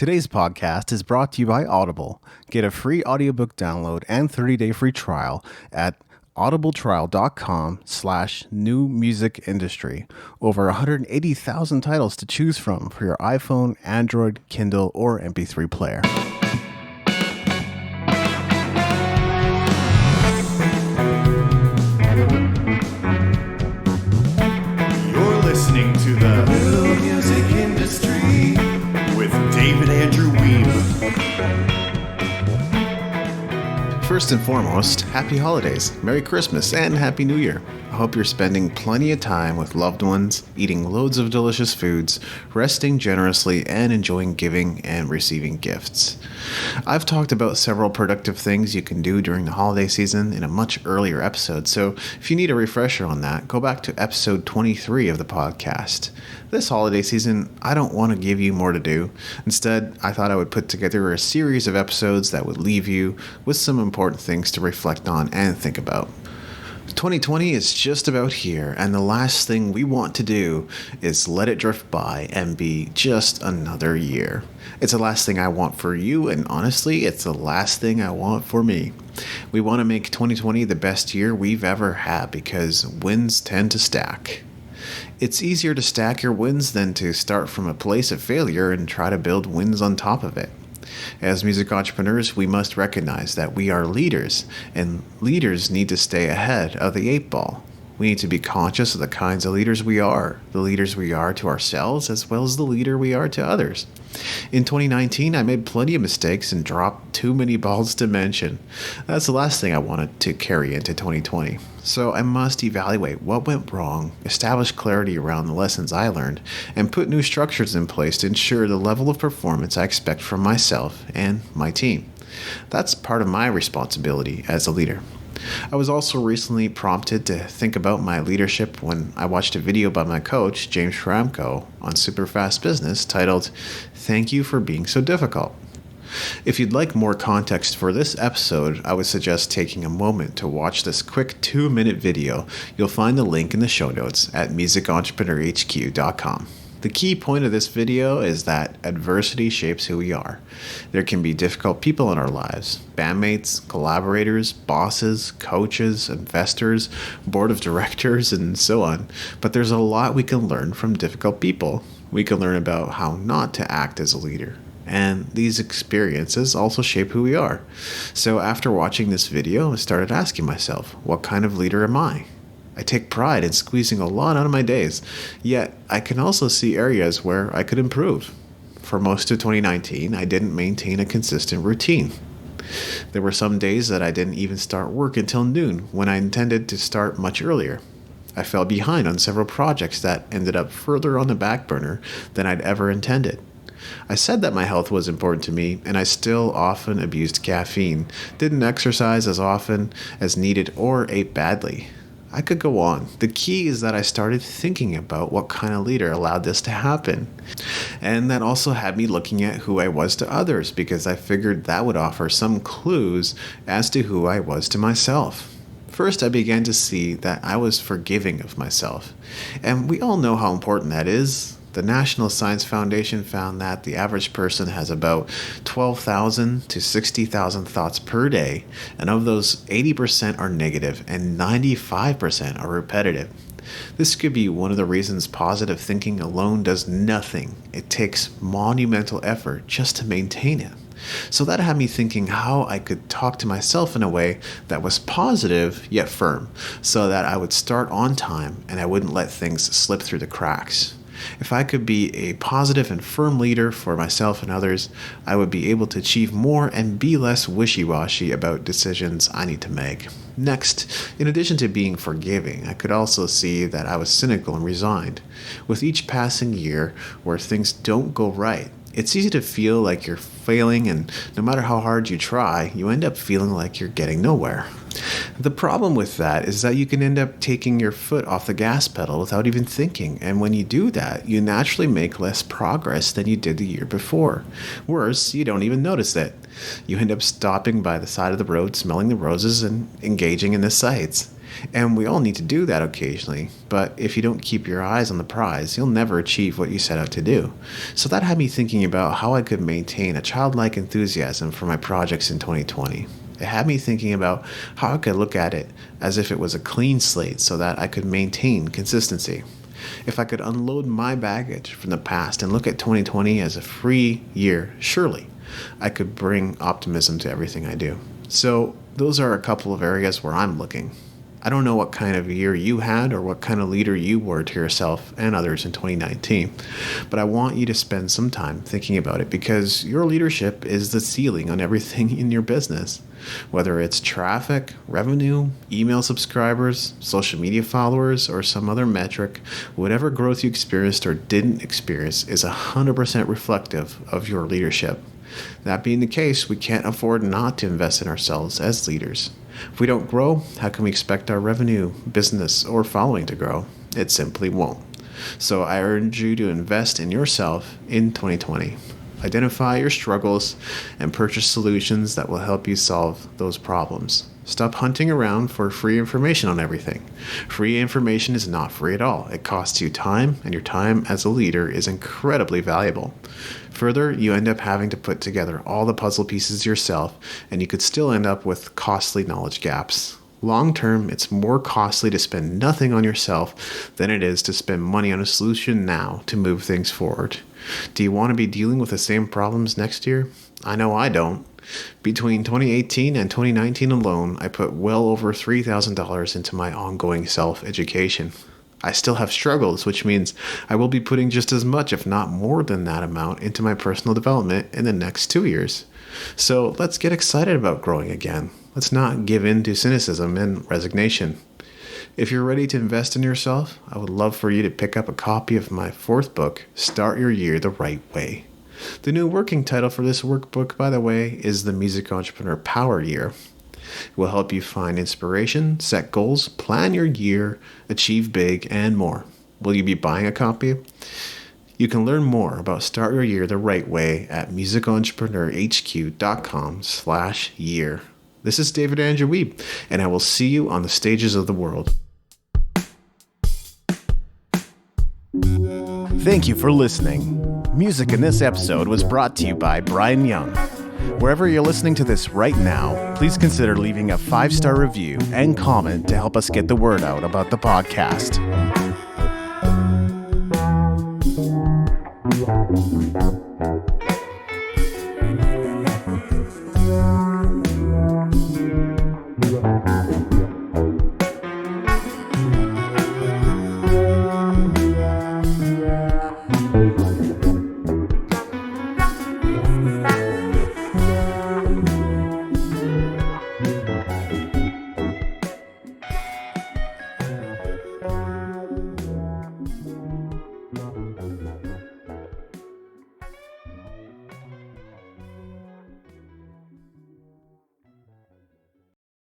Today's podcast is brought to you by Audible. Get a free audiobook download and 30-day free trial at audibletrial.com/new music industry. Over 180,000 titles to choose from for your iPhone, Android, Kindle, or MP3 player. You're listening to the New Music Industry with David Andrew Wiebe. First and foremost, happy holidays, Merry Christmas, and Happy New Year. I hope you're spending plenty of time with loved ones, eating loads of delicious foods, resting generously, and enjoying giving and receiving gifts. I've talked about several productive things you can do during the holiday season in a much earlier episode, so if you need a refresher on that, go back to episode 23 of the podcast. This holiday season, I don't want to give you more to do. Instead, I thought I would put together a series of episodes that would leave you with some important things to reflect on and think about. 2020 is just about here, and the last thing we want to do is let it drift by and be just another year. It's the last thing I want for you, and honestly, it's the last thing I want for me. We want to make 2020 the best year we've ever had because wins tend to stack. It's easier to stack your wins than to start from a place of failure and try to build wins on top of it. As music entrepreneurs, we must recognize that we are leaders, and leaders need to stay ahead of the 8-ball. We need to be conscious of the kinds of leaders we are, the leaders we are to ourselves, as well as the leader we are to others. In 2019, I made plenty of mistakes and dropped too many balls to mention. That's the last thing I wanted to carry into 2020. So I must evaluate what went wrong, establish clarity around the lessons I learned, and put new structures in place to ensure the level of performance I expect from myself and my team. That's part of my responsibility as a leader. I was also recently prompted to think about my leadership when I watched a video by my coach, James Schramko, on Superfast Business titled, "Thank You for Being So Difficult." If you'd like more context for this episode, I would suggest taking a moment to watch this quick 2-minute video. You'll find the link in the show notes at musicentrepreneurhq.com. The key point of this video is that adversity shapes who we are. There can be difficult people in our lives, bandmates, collaborators, bosses, coaches, investors, board of directors, and so on. But there's a lot we can learn from difficult people. We can learn about how not to act as a leader. And these experiences also shape who we are. So after watching this video, I started asking myself, what kind of leader am I? I take pride in squeezing a lot out of my days, yet I can also see areas where I could improve. For most of 2019, I didn't maintain a consistent routine. There were some days that I didn't even start work until noon when I intended to start much earlier. I fell behind on several projects that ended up further on the back burner than I'd ever intended. I said that my health was important to me, and I still often abused caffeine, didn't exercise as often as needed, or ate badly. I could go on. The key is that I started thinking about what kind of leader allowed this to happen. And that also had me looking at who I was to others, because I figured that would offer some clues as to who I was to myself. First, I began to see that I was forgiving of myself. And we all know how important that is. The National Science Foundation found that the average person has about 12,000 to 60,000 thoughts per day, and of those, 80% are negative and 95% are repetitive. This could be one of the reasons positive thinking alone does nothing. It takes monumental effort just to maintain it. So that had me thinking how I could talk to myself in a way that was positive yet firm, so that I would start on time and I wouldn't let things slip through the cracks. If I could be a positive and firm leader for myself and others, I would be able to achieve more and be less wishy-washy about decisions I need to make. Next, in addition to being forgiving, I could also see that I was cynical and resigned. With each passing year where things don't go right, it's easy to feel like you're failing, and no matter how hard you try, you end up feeling like you're getting nowhere. The problem with that is that you can end up taking your foot off the gas pedal without even thinking, and when you do that, you naturally make less progress than you did the year before. Worse, you don't even notice it. You end up stopping by the side of the road, smelling the roses, and engaging in the sights. And we all need to do that occasionally, but if you don't keep your eyes on the prize, you'll never achieve what you set out to do. So that had me thinking about how I could maintain a childlike enthusiasm for my projects in 2020. It had me thinking about how I could look at it as if it was a clean slate so that I could maintain consistency. If I could unload my baggage from the past and look at 2020 as a free year, surely I could bring optimism to everything I do. So those are a couple of areas where I'm looking. I don't know what kind of year you had or what kind of leader you were to yourself and others in 2019, but I want you to spend some time thinking about it because your leadership is the ceiling on everything in your business. Whether it's traffic, revenue, email subscribers, social media followers, or some other metric, whatever growth you experienced or didn't experience is 100% reflective of your leadership. That being the case, we can't afford not to invest in ourselves as leaders. If we don't grow, how can we expect our revenue, business, or following to grow? It simply won't. So I urge you to invest in yourself in 2020. Identify your struggles and purchase solutions that will help you solve those problems. Stop hunting around for free information on everything. Free information is not free at all. It costs you time, and your time as a leader is incredibly valuable. Further, you end up having to put together all the puzzle pieces yourself, and you could still end up with costly knowledge gaps. Long term, it's more costly to spend nothing on yourself than it is to spend money on a solution now to move things forward. Do you want to be dealing with the same problems next year? I know I don't. Between 2018 and 2019 alone, I put well over $3,000 into my ongoing self-education. I still have struggles, which means I will be putting just as much, if not more than that amount, into my personal development in the next 2 years. So let's get excited about growing again. Let's not give in to cynicism and resignation. If you're ready to invest in yourself, I would love for you to pick up a copy of my 4th book, Start Your Year the Right Way. The new working title for this workbook, by the way, is the Music Entrepreneur Power Year. It will help you find inspiration, set goals, plan your year, achieve big, and more. Will you be buying a copy? You can learn more about Start Your Year the Right Way at musicentrepreneurhq.com/year. This is David Andrew Wiebe, and I will see you on the stages of the world. Thank you for listening. Music in this episode was brought to you by Brian Young. Wherever you're listening to this right now, please consider leaving a 5-star review and comment to help us get the word out about the podcast.